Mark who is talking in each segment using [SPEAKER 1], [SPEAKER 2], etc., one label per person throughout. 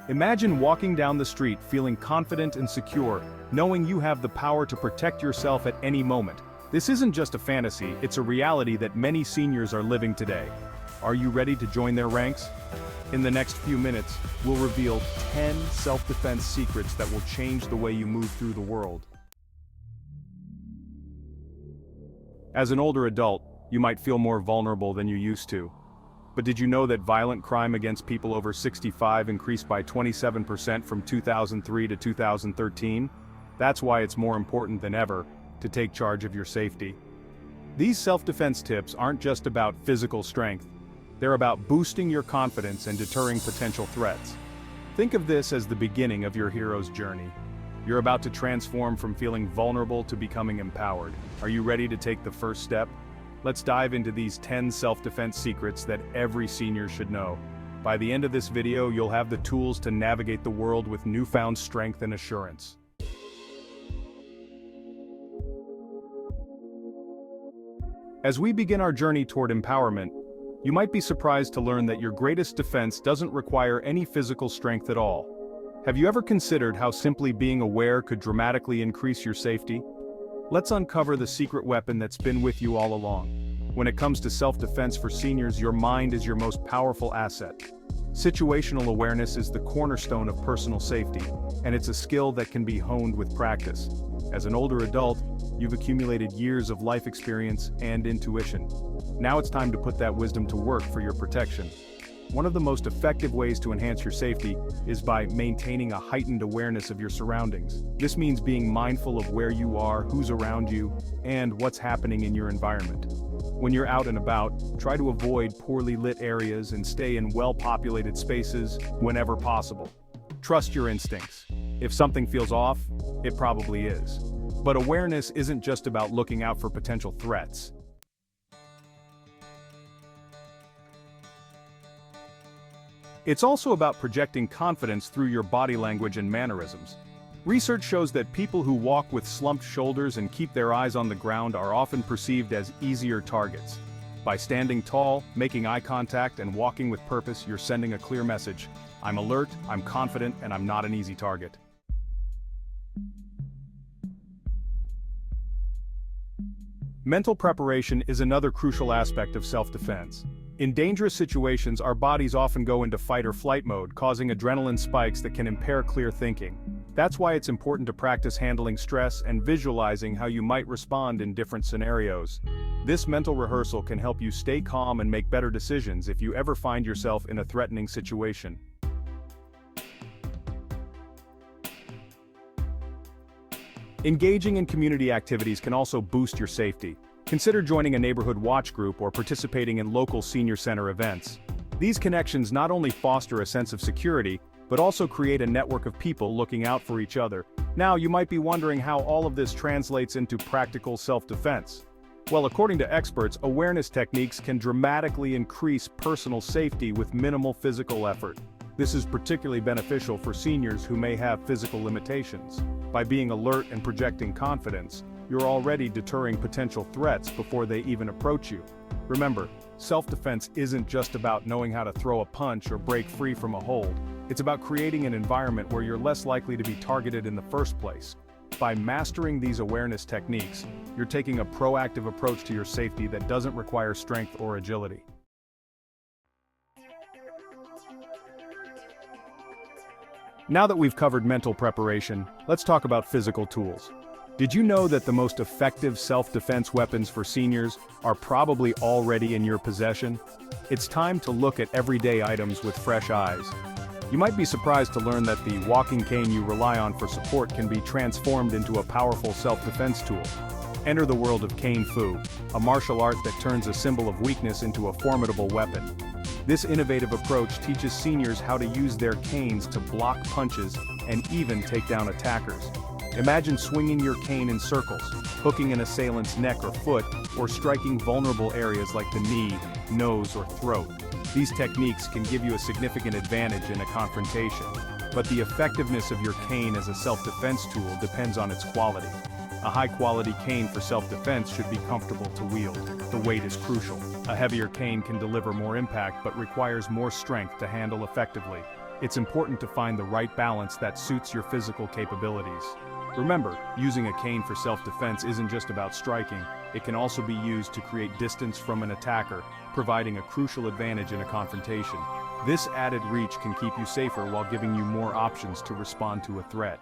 [SPEAKER 1] Imagine walking down the street feeling confident and secure, knowing you have the power to protect yourself at any moment. This isn't just a fantasy, it's a reality that many seniors are living today. Are you ready to join their ranks? In the next few minutes, we'll reveal 10 self-defense secrets that will change the way you move through the world. As an older adult, you might feel more vulnerable than you used to. But did you know that violent crime against people over 65 increased by 27% from 2003 to 2013? That's why it's more important than ever to take charge of your safety. These self-defense tips aren't just about physical strength. They're about boosting your confidence and deterring potential threats. Think of this as the beginning of your hero's journey. You're about to transform from feeling vulnerable to becoming empowered. Are you ready to take the first step? Let's dive into these 10 self-defense secrets that every senior should know. By the end of this video, you'll have the tools to navigate the world with newfound strength and assurance. As we begin our journey toward empowerment, you might be surprised to learn that your greatest defense doesn't require any physical strength at all. Have you ever considered how simply being aware could dramatically increase your safety? Let's uncover the secret weapon that's been with you all along. When it comes to self-defense for seniors, your mind is your most powerful asset. Situational awareness is the cornerstone of personal safety, and it's a skill that can be honed with practice. As an older adult, you've accumulated years of life experience and intuition. Now it's time to put that wisdom to work for your protection. One of the most effective ways to enhance your safety is by maintaining a heightened awareness of your surroundings. This means being mindful of where you are, who's around you, and what's happening in your environment. When you're out and about, try to avoid poorly lit areas and stay in well-populated spaces whenever possible. Trust your instincts. If something feels off, it probably is. But awareness isn't just about looking out for potential threats. It's also about projecting confidence through your body language and mannerisms. Research shows that people who walk with slumped shoulders and keep their eyes on the ground are often perceived as easier targets. By standing tall, making eye contact, and walking with purpose, you're sending a clear message. I'm alert, I'm confident, and I'm not an easy target. Mental preparation is another crucial aspect of self-defense. In dangerous situations, our bodies often go into fight or flight mode, causing adrenaline spikes that can impair clear thinking. That's why it's important to practice handling stress and visualizing how you might respond in different scenarios. This mental rehearsal can help you stay calm and make better decisions if you ever find yourself in a threatening situation. Engaging in community activities can also boost your safety. Consider joining a neighborhood watch group or participating in local senior center events. These connections not only foster a sense of security, but also create a network of people looking out for each other. Now, you might be wondering how all of this translates into practical self-defense. Well, according to experts, awareness techniques can dramatically increase personal safety with minimal physical effort. This is particularly beneficial for seniors who may have physical limitations. By being alert and projecting confidence, you're already deterring potential threats before they even approach you. Remember, self-defense isn't just about knowing how to throw a punch or break free from a hold. It's about creating an environment where you're less likely to be targeted in the first place. By mastering these awareness techniques, you're taking a proactive approach to your safety that doesn't require strength or agility. Now that we've covered mental preparation, let's talk about physical tools. Did you know that the most effective self-defense weapons for seniors are probably already in your possession? It's time to look at everyday items with fresh eyes. You might be surprised to learn that the walking cane you rely on for support can be transformed into a powerful self-defense tool. Enter the world of cane fu, a martial art that turns a symbol of weakness into a formidable weapon. This innovative approach teaches seniors how to use their canes to block punches and even take down attackers. Imagine swinging your cane in circles, hooking an assailant's neck or foot, or striking vulnerable areas like the knee, nose, or throat. These techniques can give you a significant advantage in a confrontation, but the effectiveness of your cane as a self-defense tool depends on its quality. A high-quality cane for self-defense should be comfortable to wield. The weight is crucial. A heavier cane can deliver more impact but requires more strength to handle effectively. It's important to find the right balance that suits your physical capabilities. Remember, using a cane for self-defense isn't just about striking, it can also be used to create distance from an attacker, providing a crucial advantage in a confrontation. This added reach can keep you safer while giving you more options to respond to a threat.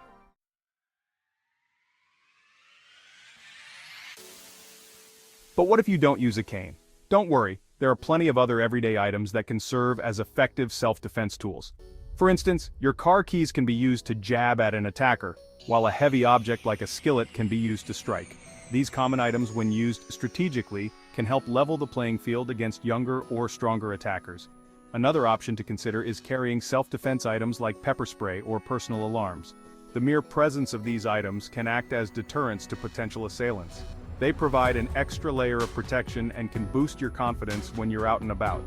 [SPEAKER 1] But what if you don't use a cane? Don't worry, there are plenty of other everyday items that can serve as effective self-defense tools. For instance, your car keys can be used to jab at an attacker, while a heavy object like a skillet can be used to strike. These common items, when used strategically, can help level the playing field against younger or stronger attackers. Another option to consider is carrying self-defense items like pepper spray or personal alarms. The mere presence of these items can act as deterrents to potential assailants. They provide an extra layer of protection and can boost your confidence when you're out and about.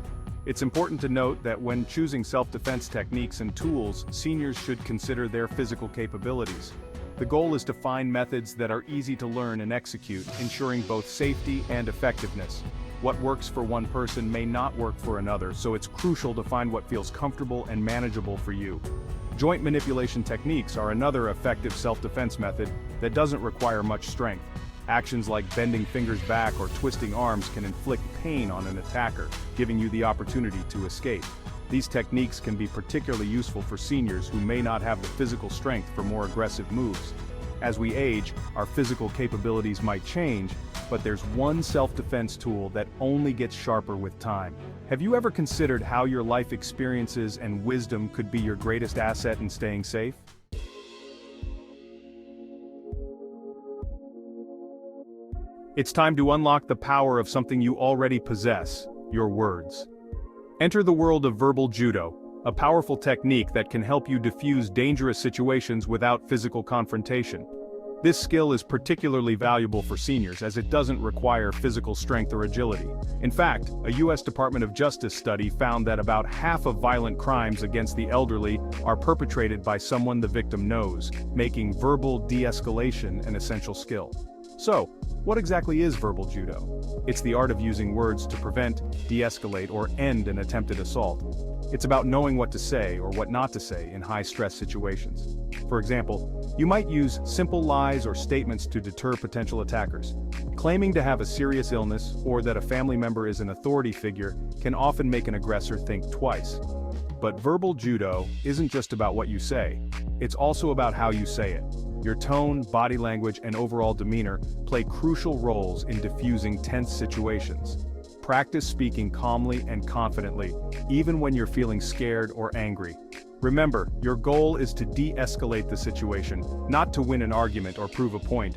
[SPEAKER 1] It's important to note that when choosing self-defense techniques and tools, seniors should consider their physical capabilities. The goal is to find methods that are easy to learn and execute, ensuring both safety and effectiveness. What works for one person may not work for another, so it's crucial to find what feels comfortable and manageable for you. Joint manipulation techniques are another effective self-defense method that doesn't require much strength. Actions like bending fingers back or twisting arms can inflict pain on an attacker, giving you the opportunity to escape. These techniques can be particularly useful for seniors who may not have the physical strength for more aggressive moves. As we age, our physical capabilities might change, but there's one self-defense tool that only gets sharper with time. Have you ever considered how your life experiences and wisdom could be your greatest asset in staying safe? It's time to unlock the power of something you already possess, your words. Enter the world of verbal judo, a powerful technique that can help you diffuse dangerous situations without physical confrontation. This skill is particularly valuable for seniors as it doesn't require physical strength or agility. In fact, a U.S. Department of Justice study found that about half of violent crimes against the elderly are perpetrated by someone the victim knows, making verbal de-escalation an essential skill. So, what exactly is verbal judo? It's the art of using words to prevent, de-escalate, or end an attempted assault. It's about knowing what to say or what not to say in high-stress situations. For example, you might use simple lies or statements to deter potential attackers. Claiming to have a serious illness or that a family member is an authority figure can often make an aggressor think twice. But verbal judo isn't just about what you say, it's also about how you say it. Your tone, body language, and overall demeanor play crucial roles in diffusing tense situations. Practice speaking calmly and confidently, even when you're feeling scared or angry. Remember, your goal is to de-escalate the situation, not to win an argument or prove a point.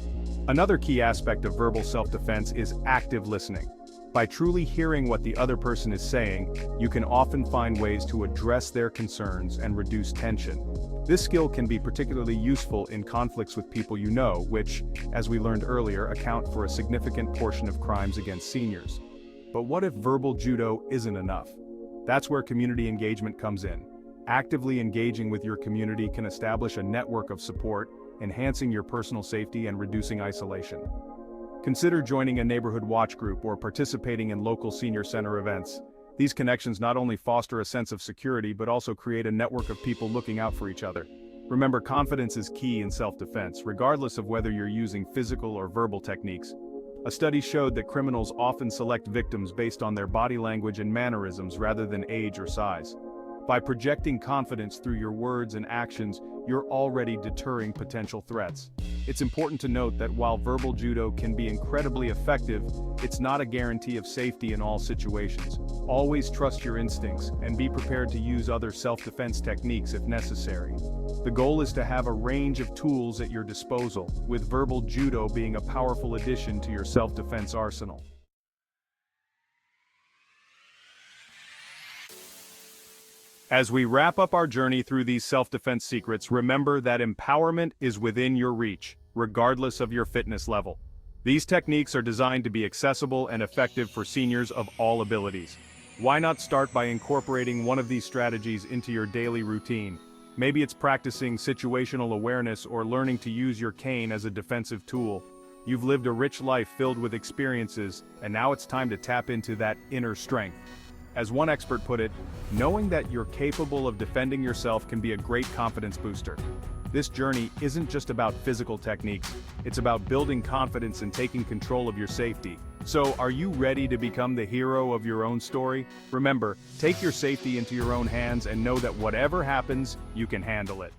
[SPEAKER 1] Another key aspect of verbal self-defense is active listening. By truly hearing what the other person is saying, you can often find ways to address their concerns and reduce tension. This skill can be particularly useful in conflicts with people you know, which, as we learned earlier, account for a significant portion of crimes against seniors. But what if verbal judo isn't enough? That's where community engagement comes in. Actively engaging with your community can establish a network of support, enhancing your personal safety and reducing isolation. Consider joining a neighborhood watch group or participating in local senior center events. These connections not only foster a sense of security but also create a network of people looking out for each other. Remember, confidence is key in self-defense, regardless of whether you're using physical or verbal techniques. A study showed that criminals often select victims based on their body language and mannerisms rather than age or size. By projecting confidence through your words and actions, you're already deterring potential threats. It's important to note that while verbal judo can be incredibly effective, it's not a guarantee of safety in all situations. Always trust your instincts and be prepared to use other self-defense techniques if necessary. The goal is to have a range of tools at your disposal, with verbal judo being a powerful addition to your self-defense arsenal. As we wrap up our journey through these self-defense secrets, remember that empowerment is within your reach, regardless of your fitness level. These techniques are designed to be accessible and effective for seniors of all abilities. Why not start by incorporating one of these strategies into your daily routine? Maybe it's practicing situational awareness or learning to use your cane as a defensive tool. You've lived a rich life filled with experiences, and now it's time to tap into that inner strength. As one expert put it, knowing that you're capable of defending yourself can be a great confidence booster. This journey isn't just about physical techniques, it's about building confidence and taking control of your safety. So, are you ready to become the hero of your own story? Remember, take your safety into your own hands and know that whatever happens, you can handle it.